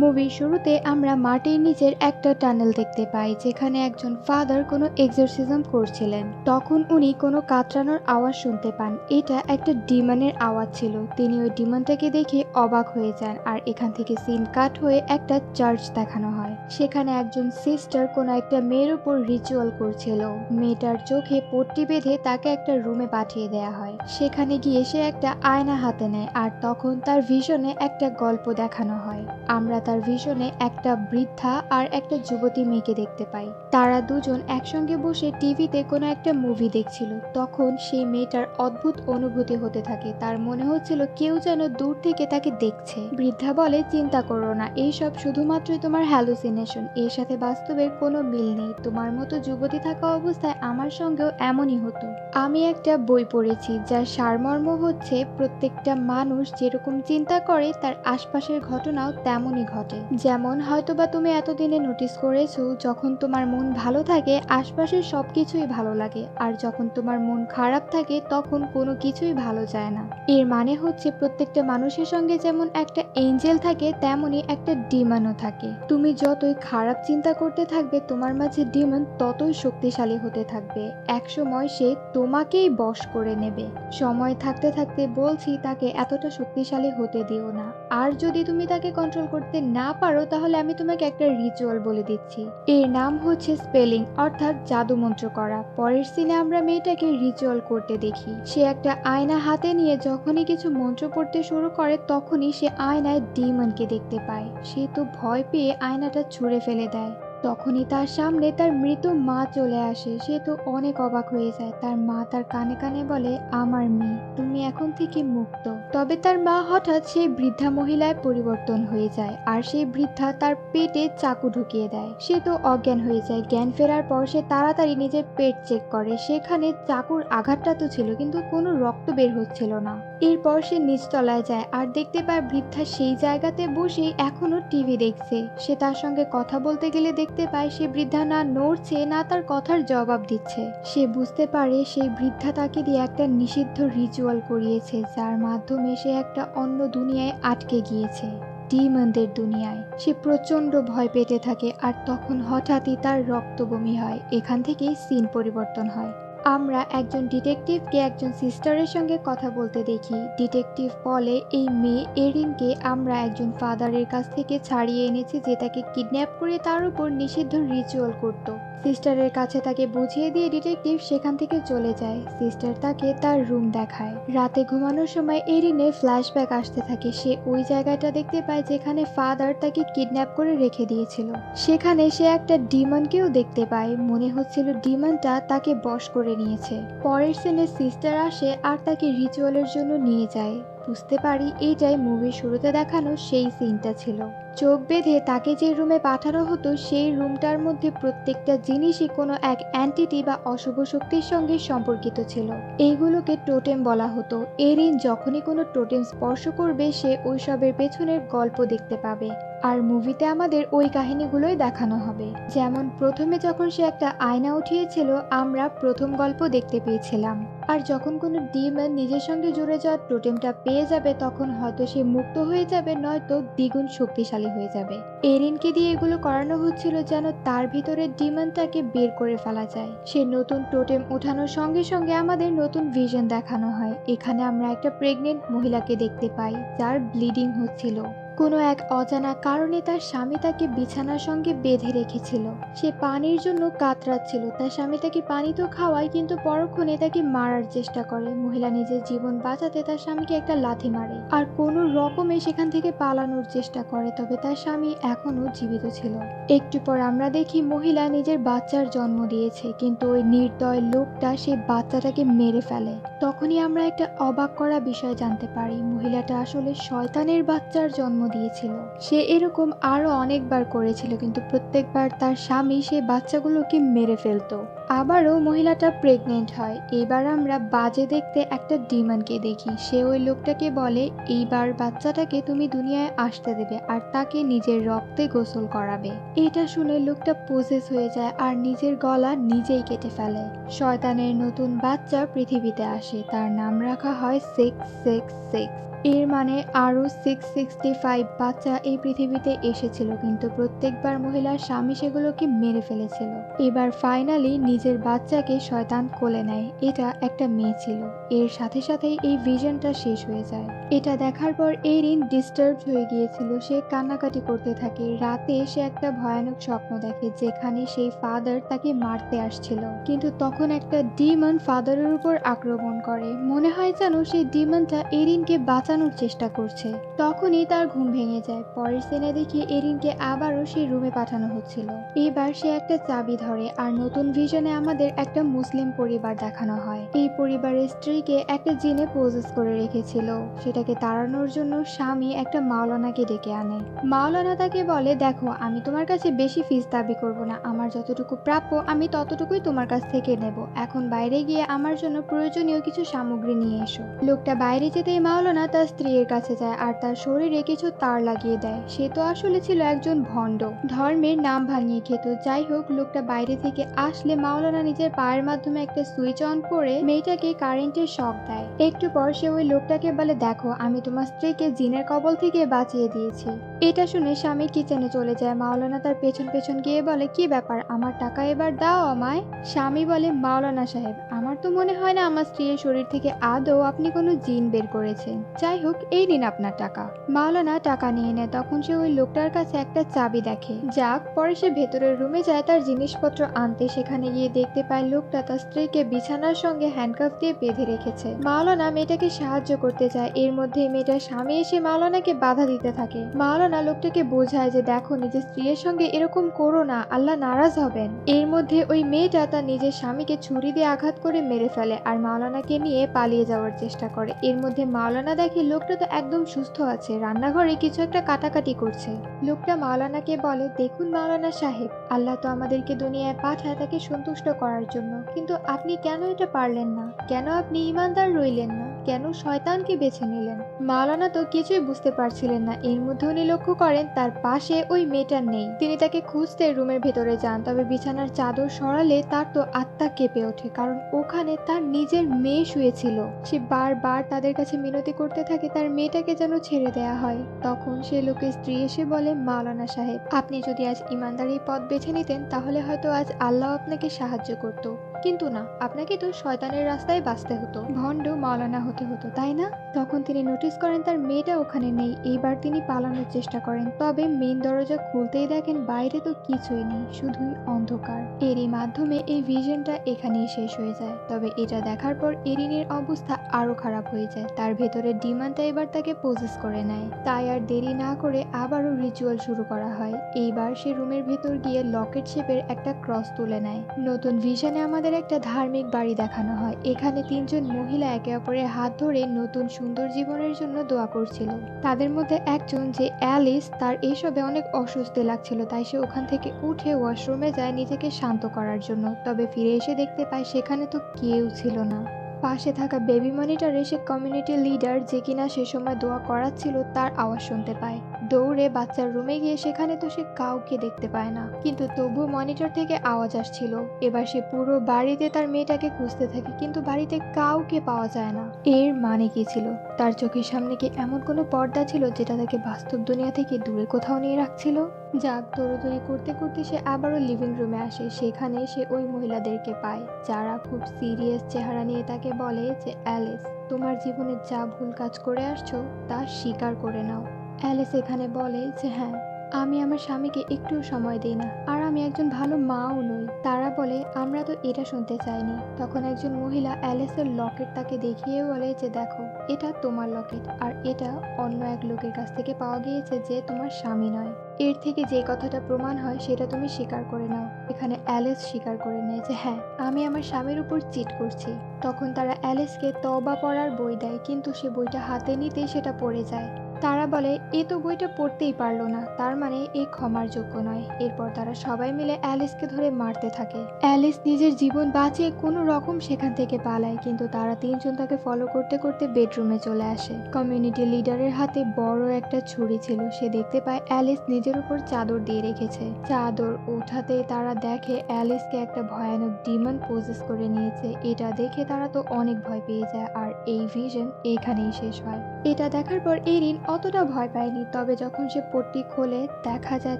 মুভির শুরুতে আমরা মাটির নিচের একটা টানেল দেখতে পাই, যেখানে একজন ফাদার কোনো এক্সোরসিজম করছিলেন। তখন উনি কোনো কাতরানোর আওয়াজ শুনতে পান। এটা একটা ডিমনের আওয়াজ ছিল। তিনি ওই ডিমনটাকে দেখে অবাক হয়ে যান, আর এখান থেকে সিন কাট হয়ে একটা চার্চ দেখানো হয়। সেখানে একজন সিস্টার কোনো একটা মেয়ের উপর রিচুয়াল করছিল। মেয়েটার চোখে পট্টি বেঁধে তাকে একটা রুমে পাঠিয়ে দেয়া হয়। সেখানে গিয়ে সে একটা আয়না হাতে নেয়, আর তখন তার ভিশনে একটা গল্প দেখানো হয়। আমরা তার ভিশনে একটা বৃদ্ধা আর একটা যুবতী মেয়েকে দেখতে পাই। তারা দুজন একসঙ্গে বসে টিভিতে কোনো একটা মুভি দেখছিল। তখন সেই মেয়েটার অদ্ভুত অনুভূতি হতে থাকে। তার মনে হচ্ছিল কেউ যেন দূর থেকে তাকে দেখছে। বৃদ্ধা বলে, চিন্তা করো না, এইসব শুধুমাত্রই তোমার হ্যালুসিনেশন, এর সাথে বাস্তবের কোনো মিল নেই। তোমার মতো যুবতী থাকা অবস্থায় আমার সঙ্গেও এমনই হতো। আমি একটা বই পড়েছি যার সারমর্ম হচ্ছে, প্রত্যেকটা মানুষ যেরকম চিন্তা করে তার আশপাশের ঘটনাও তেমনই ঘটে। যেমন হয়তোবা তুমি এতদিনে নোটিস করেছো, যখন তোমার মন ভালো থাকে আশপাশের সবকিছুই ভালো লাগে, আর যখন তোমার মন খারাপ থাকে তখন কোনো কিছুই ভালো যায় না। এর মানে হচ্ছে প্রত্যেকটা মানুষের সঙ্গে যেমন একটা এঞ্জেল থাকে, তেমনি একটা ডিমনও থাকে। তুমি যতই খারাপ চিন্তা করতে থাকবে তোমার মাঝে ডিমন ততই শক্তিশালী হতে থাকবে। একসময় সে তোমাকেই বশ করে নেবে। সময় থাকতে থাকতে বলছি, তাকে এতটা শক্তিশালী হতে দিও না। আর যদি তুমি তাকে কন্ট্রোল করতে না পারো, তাহলে আমি তোমাকে একটা রিচুয়াল বলে দিচ্ছি। এর নাম হচ্ছে স্পেলিং, অর্থাৎ জাদু মন্ত্র করা। পরের সিনে আমরা মেয়েটাকে রিচুয়াল করতে দেখি। সে একটা আয়না হাতে নিয়ে যখনই কিছু মন্ত্র পড়তে শুরু করে, তখনই সে আয়নায় ডিমনকে দেখতে পায়। সে তো ভয় পেয়ে আয়নাটা ছুঁড়ে ফেলে দেয়। তখনই তার সামনে তার মৃত মা চলে আসে। সে তো অনেক অবাক হয়ে যায়। তার মা তার কানে কানে বলে, আমার মেয়ে, তুমি এখন থেকে মুক্ত। তবে তার মা হঠাৎ সেই বৃদ্ধা মহিলায় পরিবর্তন হয়ে যায়, আর সেই বৃদ্ধা তার পেটে চাকু ঢুকিয়ে দেয়। সে তো অজ্ঞান হয়ে যায়। জ্ঞান ফেরার পর সে তাড়াতাড়ি নিজের পেট চেক করে। সেখানে চাকুর আঘাতটা তো ছিল, কিন্তু কোনো রক্ত বের হচ্ছিল না। এরপর সে নিচতলায় যায় আর দেখতে পায় বৃদ্ধা সেই জায়গাতে বসে এখনো টিভি দেখছে। সে তার সঙ্গে কথা বলতে গেলে দেখতে পায় সে বৃদ্ধা না নড়ছে, না তার কথার জবাব দিচ্ছে। সে বুঝতে পারে সেই বৃদ্ধা তাকে দিয়ে একটা নিষিদ্ধ রিচুয়াল করিয়েছে, যার মাধ্যমে সে একটা অন্য দুনিয়ায় আটকে গিয়েছে, ডিমনদের দুনিয়ায়। সে প্রচন্ড ভয় পেতে থাকে, আর তখন হঠাৎই তার রক্ত বমি হয়। এখান থেকেই সিন পরিবর্তন হয়। আমরা একজন ডিটেকটিভকে একজন সিস্টারের সঙ্গে কথা বলতে দেখি। ডিটেকটিভ বলে, এই মেয়ে এরিনকে আমরা একজন ফাদারের কাছ থেকে ছাড়িয়ে এনেছি, যে তাকে কিডন্যাপ করে তার উপর নিষিদ্ধ রিচুয়াল করত। সিস্টারের কাছে তাকে বুঝিয়ে দিয়ে ডিটেকটিভ সেখান থেকে চলে যায়। সিস্টার তাকে তার রুম দেখায়। রাতে ঘুমানোর সময় এরিনের ফ্ল্যাশব্যাক আসতে থাকে। সে ওই জায়গাটা দেখতে পায় যেখানে ফাদার তাকে কিডন্যাপ করে রেখে দিয়েছিল। সেখানে সে একটা ডিমনকেও দেখতে পায়। মনে হচ্ছিল ডিমনটা তাকে বশ করে নিয়েছে। পরের সিনে সিস্টার আসে আর তাকে রিচুয়ালের জন্য নিয়ে যায়। বুঝতে পারি এইটাই মুভির শুরুতে দেখানো সেই সিনটা ছিল। চোখ বেঁধে তাকে যে রুমে পাঠানো হতো, সেই রুমটার মধ্যে প্রত্যেকটা জিনিসই কোনো এক অ্যান্টিটি বা অশুভ শক্তির সঙ্গে সম্পর্কিত ছিল। এইগুলোকে টোটেম বলা হতো। এরিন যখনই কোনো টোটেম স্পর্শ করবে, সে ওইসবের পেছনের গল্প দেখতে পাবে। আর মুভিতে আমাদের ওই কাহিনীগুলোই দেখানো হবে। যেমন প্রথমে যখন সে একটা আয়না উঠিয়েছিল, আমরা প্রথম গল্প দেখতে পেয়েছিলাম। আর যখন কোনো ডিমন নিজের সঙ্গে জুড়ে যাওয়া টোটেমটা পেয়ে যাবে, তখন হয়তো সে মুক্ত হয়ে যাবে, নয়তো দ্বিগুণ শক্তিশালী হয়ে যাবে। এরিনকে দিয়ে এগুলো করানো হচ্ছিল যেন তার ভিতরে ডিমনটাকে বের করে ফেলা যায়। সে নতুন টোটেম ওঠানোর সঙ্গে সঙ্গে আমাদের নতুন ভিশন দেখানো হয়। এখানে আমরা একটা প্রেগনেন্ট মহিলাকে দেখতে পাই, যার ব্লিডিং হচ্ছিল। কোনো এক অজানা কারণে তার স্বামী তাকে বিছানার সঙ্গে বেঁধে রেখেছিল। সে পানির জন্য কাতরাচ্ছিল। তার স্বামী তাকে পানি তো খাওয়ায়, কিন্তু পরক্ষণে তাকে মারার চেষ্টা করে। মহিলা নিজের জীবন বাঁচাতে তার স্বামীকে একটা লাথি মারে, আর কোনো রকমে সেখান থেকে পালানোর চেষ্টা করে। তবে তার স্বামী এখনো জীবিত ছিল। একটু পর আমরা দেখি মহিলা নিজের বাচ্চার জন্ম দিয়েছে, কিন্তু ওই নির্দয় লোকটা সেই বাচ্চাটাকে মেরে ফেলে। তখনই আমরা একটা অবাক করা বিষয় জানতে পারি, মহিলাটা আসলে শয়তানের বাচ্চার জন্ম দিয়েছিল। সে এরকম আরো অনেকবার করেছিল, কিন্তু প্রত্যেকবার তার স্বামী সেই বাচ্চাগুলোকে মেরে ফেলতো। আবারও মহিলাটা প্রেগনেন্ট হয়। এবার আমরা বাজে দেখতে একটা ডিমনকে দেখি। সে ওই লোকটাকে বলে এইবার বাচ্চাটাকে তুমি দুনিয়ায় আসতে দেবে আর তাকে নিজের রক্তে গোসল করাবে। এটা শুনে লোকটা পজেস হয়ে যায় আর নিজের গলা নিজেই কেটে ফেলে। শয়তানের নতুন বাচ্চা পৃথিবীতে আসে, তার নাম রাখা হয় 666। এর মানে আরো 665 বাচ্চা এই পৃথিবীতে এসেছিল, কিন্তু প্রত্যেকবার মহিলার স্বামী সেগুলোকে মেরে ফেলেছিল। এবার ফাইনালি নিজের বাচ্চাকে শয়তান কোলে নেয়। এটা একটা মেয়ে ছিল। এর সাথে সাথেই এই ভিশনটা শেষ হয়ে যায়। এটা দেখার পর এরিন ডিস্টার্ব হয়ে গিয়েছিল। সে কান্নাকাটি করতে থাকে। রাতে সে একটা ভয়ানক স্বপ্ন দেখে যেখানে সেই ফাদার তাকে মারতে আসছিল, কিন্তু তখন একটা ডিমন ফাদারের উপর আক্রমণ করে। মনে হয় যেন সেই ডিমনটা এরিনকে বাঁচানোর চেষ্টা করছে। তখনই তার ঘুম ভেঙে যায়। পরের সিনে দেখি এরিনকে আবারও সেই রুমে পাঠানো হচ্ছিল। এবার সে একটা চাবি ধরে আর নতুন ভিশনে আমাদের একটা মুসলিম পরিবার দেখানো হয়। এই পরিবারের স্ত্রীকে একটা জিনে পজেস করে রেখেছিল। সেটাকে তাড়ানোর জন্য স্বামী একটা মাওলানাকে ডেকে আনে। মাওলানা তাকে বলে, দেখো আমি তোমার কাছে বেশি ফিস দাবি করব না, আমার যতটুকু প্রাপ্য আমি ততটুকুই তোমার কাছ থেকে নেব। এখন বাইরে গিয়ে আমার জন্য প্রয়োজনীয় কিছু সামগ্রী নিয়ে এসো। লোকটা বাইরে যেতেই মাওলানা তার স্ত্রীর কাছে যায় আর তার শরীরে কিছু তার লাগিয়ে দেয়। সে তো আসলে ছিল একজন ভণ্ড, ধর্মের নাম ভাঙিয়ে খেত। যাই হোক, লোকটা বাইরে থেকে আসলে মাওলানা নিজের পায়ের মাধ্যমে একটা সুইচ অন করে মেয়েটাকে কারেন্টের শক দেয়। একটু পর সে ওই লোকটাকে বলে, দেখো আমি তোমার স্ত্রীকে জিনের কবল থেকে বাঁচিয়ে দিয়েছি। এটা শুনে স্বামী কিচেনে চলে যায়। মাওলানা তার পেছন পেছন গিয়ে বলে, কি ব্যাপার, আমার টাকা এবার দাও আমায়। স্বামী বলে, মাওলানা সাহেব আমার তো মনে হয় না আমার স্ত্রীর শরীর থেকে আদৌ আপনি কোনো জিন বের করেছেন। যাই হোক, এই নিন আপনার টাকা। মাওলানা টাকা নিয়ে নেয়। তখন সে ওই লোকটার কাছে একটা চাবি দেখে। যাক, পরে সে ভেতরের রুমে যায় তার জিনিসপত্র আনতে। সেখানে গিয়ে দেখতে পায় লোকটা তার স্ত্রীকে বিছানার সঙ্গে হ্যান্ডকাফ দিয়ে বেঁধে রেখেছে। মাওলানা মেয়েটাকে সাহায্য করতে চায়। এর মধ্যে মেয়েটার স্বামী এসে মাওলানাকে বাধা দিতে থাকে। মাওলানা লোকটাকে বোঝায় যে দেখো নিজের স্ত্রীর সঙ্গে এরকম করো না, আল্লাহ নারাজ হবেন। এর মধ্যে ওই মেয়েটা তার নিজের স্বামীকে ছুরি দিয়ে আঘাত করে মেরে ফেলে আর মাওলানাকে নিয়ে পালিয়ে যাওয়ার চেষ্টা করে। এর মধ্যে মাওলানা দেখে লোকটা তো একদম সুস্থ আছে, রান্নাঘরে কিছু একটা কাটাকাটি করছে। লোকটা মাওলানাকে বলে, দেখুন মাওলানা সাহেব, আল্লাহ তো আমাদেরকে দুনিয়ায় পাঠায় তাকে সন্তুষ্ট করার জন্য, কিন্তু আপনি কেন এটা পারলেন না? কেন আপনি ইমানদার রইলেন না? কেন শয়তানকে বেছে নিলেন? মাওলানা তো কিছুই বুঝতে পারছিলেন না। এর মধ্যে উনি লক্ষ্য করেন তার পাশে ওই মেয়েটা নেই। তিনি তাকে খুঁজতে রুমের ভেতরে যান, তবে বিছানার চাদর সরালে তার তো আত্মা কেঁপে ওঠে, কারণ ওখানে তার নিজের মেয়ে শুয়েছিল। সে বারবার তাদের কাছে মিনতি করতে থাকে তার মেয়েটাকে যেন ছেড়ে দেয়া হয়। তখন সে লোকের স্ত্রী এসে বলে, মাওলানা সাহেব আপনি যদি আজ ইমানদারি পথ বেছে নিতেন তাহলে হয়তো আজ আল্লাহ আপনাকে সাহায্য করত, কিন্তু না, আপনাকে তো শয়তানের রাস্তায় বাঁচতে হতো, ভণ্ড মাওলানা হতে হতো, তাই না? তখন তিনি নোটিস করেন তার মেয়েটা ওখানে নেই। এইবার তিনি পালানোর চেষ্টা করেন, তবে মেইন দরজা খুলতেই দেখেন বাইরে তো কিছুই নেই, শুধুই অন্ধকার। এরই মাধ্যমে এই ভিশনটা এখানেই শেষ হয়ে যায়। তবে এটা দেখার পর এরিনের অবস্থা আরো খারাপ হয়ে যায়। তার ভেতরের ডিমান্ডটা এবার তাকে পজেস করে নেয়। তাই আর দেরি না করে আবারও রিচুয়াল শুরু করা হয়। এইবার সে রুমের ভেতর গিয়ে লকেট শেপের একটা ক্রস তুলে নেয়। নতুন ভিশনে আমাদের একটা ধার্মিক বাড়ি দেখানো হয়। এখানে তিনজন মহিলা একে অপরের হাত ধরে নতুন সুন্দর জীবনের জন্য দোয়া করছিল। তাদের মধ্যে একজন, যে অ্যালিস, তার এইসবে অনেক অস্বস্তি লাগছিল, তাই সে ওখান থেকে উঠে ওয়াশরুমে যায় নিজেকে শান্ত করার জন্য। তবে ফিরে এসে দেখতে পায় সেখানে তো কেউ ছিল না। পাশে থাকা বেবি মনিটরে সে কমিউনিটি লিডার, যে কিনা সে সময় দোয়া করাচ্ছিল, তার আওয়াজ শুনতে পায়। দৌড়ে বাচ্চার রুমে গিয়ে সেখানে তো সে কাউকে দেখতে পায় না, কিন্তু তবু মনিটর থেকে আওয়াজ আসছিল। এবার সে পুরো বাড়িতে তার মেয়েটাকে খুঁজতে থাকে, কিন্তু বাড়িতে কাউকে পাওয়া যায় না। এর মানে কি ছিল? তার চোখের সামনে কি এমন কোনো পর্দা ছিল যেটা তাকে বাস্তব দুনিয়া থেকে দূরে কোথাও নিয়ে রাখছিল? যাক, দৌড়াদৌড়ি করতে করতে সে আবারও লিভিং রুমে আসে। সেখানে সে ওই মহিলাদেরকে পায়, যারা খুব সিরিয়াস চেহারা নিয়ে তাকে বলে যে, অ্যালিস, তোমার জীবনে যা ভুল কাজ করে আসছো তা স্বীকার করে নাও। অ্যালিস এখানে বলে যে হ্যাঁ, আমি আমার স্বামীকে একটু সময় দিই না, আর আমি একজন ভালো মাও নই। তারা বলে, আমরা তো এটা শুনতে চাইনি। তখন একজন মহিলা অ্যালিসের লকেট তাকে দেখিয়ে বলে যে, দেখো, এটা তোমার লকেট, আর এটা অন্য এক লোকের কাছ থেকে পাওয়া গিয়েছে যে তোমার স্বামী নয়। এর থেকে যে কথাটা প্রমাণ হয় সেটা তুমি স্বীকার করে নাও। এখানে অ্যালিস স্বীকার করে নেয় যে হ্যাঁ, আমি আমার স্বামীর উপর চিট করছি। তখন তারা অ্যালিসকে তওবা পড়ার বই দেয়, কিন্তু সে বইটা হাতে নিতেই সেটা পড়ে যায়। তারা বলে এ তো বইটা পড়তেই পারলো না, তার মানে এ ক্ষমার যোগ্য নয়। এরপর তারা সবাই মিলে অ্যালিসকে ধরে মারতে থাকে। অ্যালিস নিজের জীবন বাঁচিয়ে কোনো রকম সেখান থেকে পালায়, কিন্তু তারা তিনজন তাকে ফলো করতে করতে বেডরুমে চলে আসে। কমিউনিটি লিডারের হাতে বড় একটা ছুরি ছিল। সে দেখতে পায় অ্যালিস নিজের উপর চাদর দিয়ে রেখেছে। চাদর ওঠাতে তারা দেখে অ্যালিসকে একটা ভয়ানক ডিমন পজেস করে নিয়েছে। এটা দেখে তারা তো অনেক ভয় পেয়ে যায়, আর এই ভিশন এখানেই শেষ হয়। এটা দেখার পর এরিন অতটা ভয় পায়নি, তবে যখন সে পট্টি খোলে দেখা যায়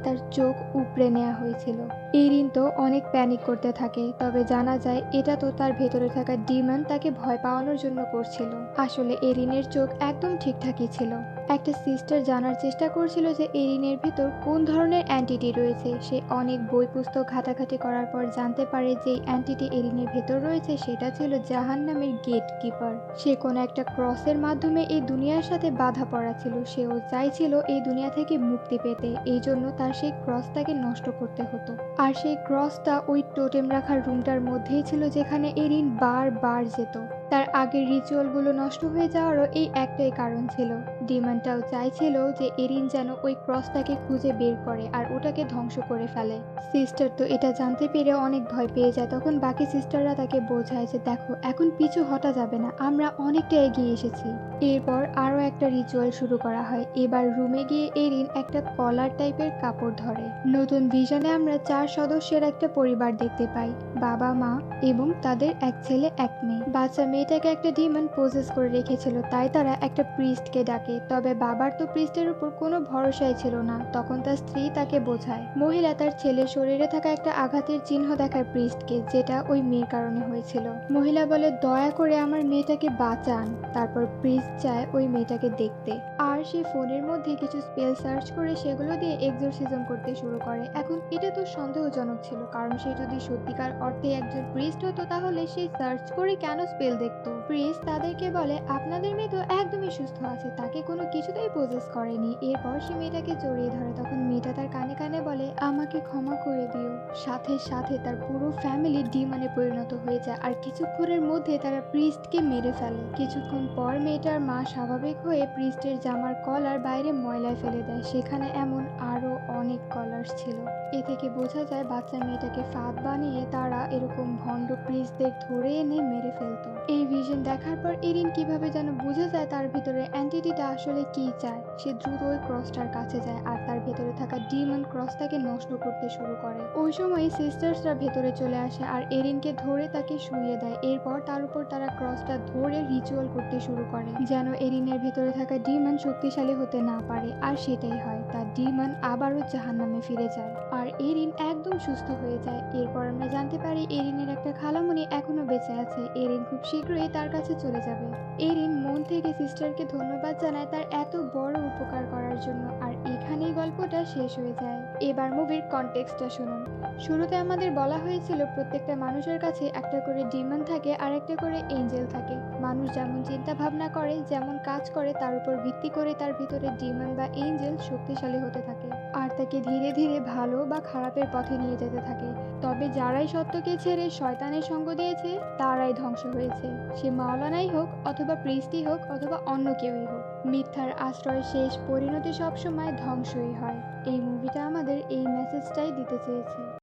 তার চোখ উপড়ে নেওয়া হয়েছিল। এরিন তো অনেক প্যানিক করতে থাকে, তবে জানা যায় এটা তো তার ভেতরে থাকা ডিমন তাকে ভয় পাওয়ানোর জন্য করছিল। আসলে এরিনের চোখ একদম ঠিকঠাকই ছিল। একটা সিস্টার জানার চেষ্টা করছিল যে এরিনের ভেতর কোন ধরনের অ্যান্টিটি রয়েছে। সে অনেক বই পুস্তক ঘাটাঘাটি করার পর জানতে পারে যে অ্যান্টিটি এরিনের ভেতর রয়েছে সেটা ছিল জাহান্নামের গেট কিপার। সে কোনো একটা ক্রসের মাধ্যমে এই দুনিয়ার সাথে বাধা পড়া ছিল। সেও চাইছিল এই দুনিয়া থেকে মুক্তি পেতে, এই জন্য তার সেই ক্রসটাকে নষ্ট করতে হতো। আর সেই ক্রসটা ওই টোটেম রাখার রুমটার মধ্যেই ছিল যেখানে এরিন বারবার যেত। তার আগের রিচুয়ালগুলো নষ্ট হয়ে যাওয়ারও এই একটাই কারণ ছিল। ডিমনটাও চাইছিল যে এরিন যেন ওই ক্রসটাকে খুঁজে বের করে আর ওটাকে ধ্বংস করে ফেলে। সিস্টার তো এটা জানতে পেরে অনেক ভয় পেয়ে যায়। তখন বাকি সিস্টাররা তাকে বোঝায় যে দেখো, এখন পিছু হটা যাবে না, আমরা অনেকটা এগিয়ে এসেছি। এরপর আরও একটা রিচুয়াল শুরু করা হয়। এবার রুমে গিয়ে এরিন একটা কলার টাইপের কাপড় ধরে। নতুন ভিশনে আমরা 4 সদস্যের একটা পরিবার দেখতে পাই, বাবা, মা এবং তাদের এক ছেলে এক মেয়ে। বাচ্চা মেয়েটাকে একটা ডিমন পজেস করে রেখেছিল, তাই তারা একটা প্রিস্টকে ডাকে। তবে বাবার তো প্রিস্টের উপর কোনো ভরসাই ছিল না। তখন তার স্ত্রী তাকে বোঝায়। মহিলা তার ছেলের শরীরে থাকা একটা আঘাতের চিহ্ন দেখায় প্রিস্টকে, যেটা ওই মেয়ের কারণে হয়েছিল। মহিলা বলে দয়া করে আমার মেয়েটাকে বাঁচান। তারপর প্রিস্ট চায় ওই মেয়েটাকে দেখতে, আর সে ফোনের মধ্যে কিছু স্পেল সার্চ করে সেগুলো দিয়ে এক্সোরসিজম করতে শুরু করে। এখন এটা তো সন্দেহজনক ছিল, কারণ সে যদি সত্যিকার অর্থে একজন প্রিস্ট হতো তাহলে সে সার্চ করে কেন স্পেল দেখতো। প্রিস্ট তাদেরকে বলে আপনাদের মেয়ে তো একদমই সুস্থ আছে, তাকে কোনো কিছুতেই পজেস করেনি। এরপর সে মেয়েটাকে জড়িয়ে ধরে। তখন মেয়েটা তার কানে কানে বলে আমাকে ক্ষমা করে দিও। সাথে সাথে তার পুরো ফ্যামিলি ডিমনে পরিণত হয়ে যায়, আর কিছুক্ষণের মধ্যে তারা প্রিস্টকে মেরে ফেলে। কিছুক্ষণ পর মেয়েটার মা স্বাভাবিক হয়ে প্রিস্টের জামার কলার বাইরে ময়লায় ফেলে দেয়। সেখানে এমন আরো অনেক কলার ছিল। এ থেকে বোঝা যায় বাচ্চা মেয়েটাকে ফাঁদ বানিয়ে তারা এরকম ভণ্ড প্রিস্টদের ধরে এনে মেরে ফেলতো। এই ভিশন দেখার পর এরিন কিভাবে যেন বুঝে যায় তার ভিতরে অ্যান্টিটিটা আসলে কি চায়। সে দ্রুত ওই ক্রসটার কাছে যায় আর তার ভেতরে থাকা ডিমন ক্রসটাকে নষ্ট করতে শুরু করে। ওই সময় সিস্টার্সরা ভেতরে চলে আসে আর এরিনকে ধরে তাকে শুইয়ে দেয়। এরপর তার উপর তারা ক্রসটা ধরে রিচুয়াল করতে শুরু করে যেন এরিনের ভেতরে থাকা ডিমন শক্তিশালী হতে না পারে। আর সেটাই হয়, তার ডিমন আবারও জাহান্নামে ফিরে যায় আর এরিন একদম সুস্থ হয়ে যায়। এরপর আমরা জানতে পারি এরিনের একটা খালামণি এখনো বেঁচে আছে। এরিন খুব শীঘ্রই তার কাছে চলে যাবে। এরিন মন থেকে সিস্টারকে ধন্যবাদ জানায় তার এত বড় উপকার করার জন্য। আর এখানেই গল্পটা শেষ হয়ে যায়। এবার মুভির কনটেক্সটটা শুনুন। শুরুতে আমাদের বলা হয়েছিল প্রত্যেকটা মানুষের কাছে একটা করে ডিমন থাকে আর একটা করে এঞ্জেল থাকে। মানুষ যেমন চিন্তা ভাবনা করে, যেমন কাজ করে, তার উপর ভিত্তি করে তার ভিতরে ডিমন বা এঞ্জেল শক্তিশালী হতে থাকে আর তাকে ধীরে ধীরে ভালো বা খারাপের পথে নিয়ে যেতে থাকে। তবে যারাই সত্যকে ছেড়ে শয়তানের সঙ্গ দিয়েছে তারাই ধ্বংস হয়েছে। সে মাওলানাই হোক অথবা প্রিস্টই হোক অথবা অন্য কেউই হোক, মিথ্যার আশ্রয় শেষ পরিণতি সবসময় ধ্বংসই হয়। এই মুভিটা আমাদের এই মেসেজটাই দিতে চেয়েছে।